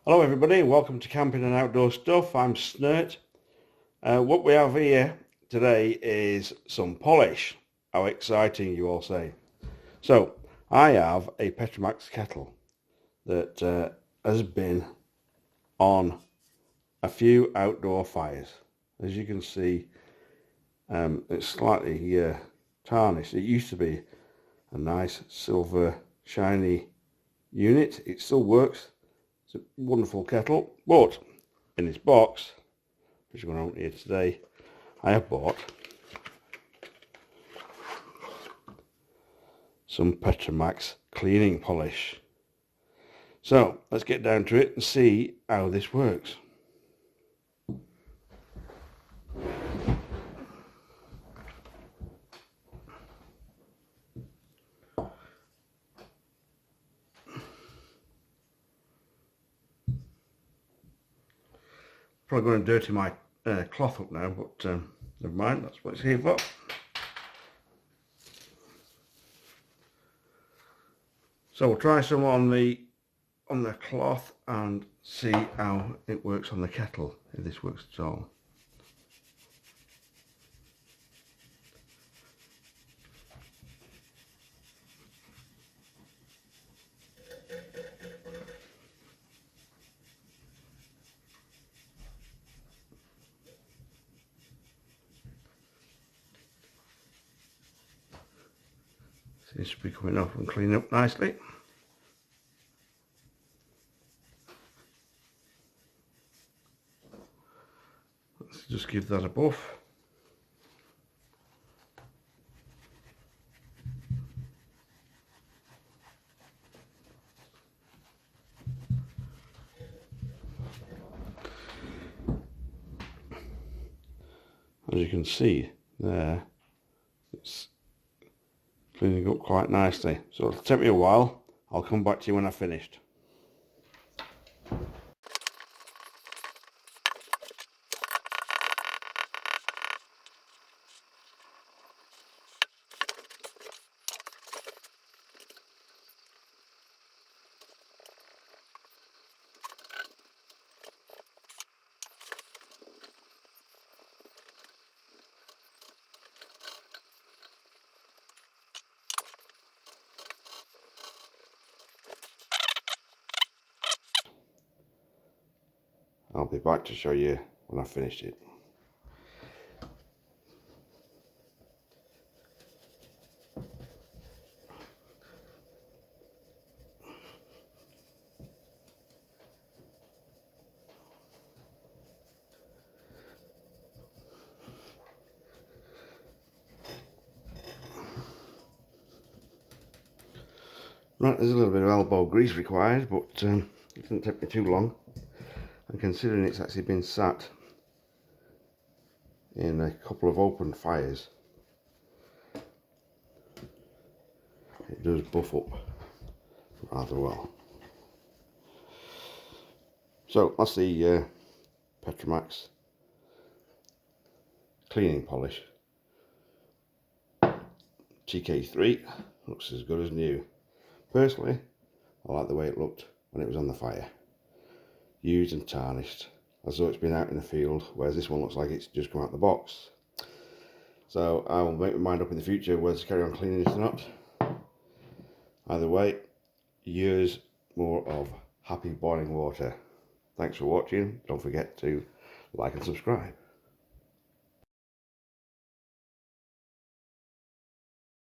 Hello everybody, welcome to Camping and Outdoor Stuff. I'm Snert. What we have here today is some polish. How exciting, you all say. So I have a Petromax kettle that has been on a few outdoor fires. As you can see, it's slightly tarnished. It used to be a nice silver shiny unit. It still works. It's a wonderful kettle, but in this box, which I'm going to open here today, I have bought some Petromax cleaning polish. So let's get down to it and see how this works. Probably going to dirty my cloth up now, but never mind, that's what it's here for. So we'll try some on the cloth and see how it works on the kettle, if this works at all. Seems to be coming off and cleaning up nicely. Let's just give that a buff. As you can see there, it's cleaning up quite nicely. So it'll take me a while. I'll come back to you when I've finished. I'll be back to show you when I've finished it. Right, there's a little bit of elbow grease required, but it didn't take me too long. And considering it's actually been sat in a couple of open fires, it does buff up rather well. So that's the Petromax cleaning polish. TK3 looks as good as new. Personally, I like the way it looked when it was on the fire. Used and tarnished, as though it's been out in the field, whereas this one looks like it's just come out the box. So I will make my mind up in the future whether to carry on cleaning this or not. Either way, years more of happy boiling water. Thanks for watching. Don't forget to like and subscribe.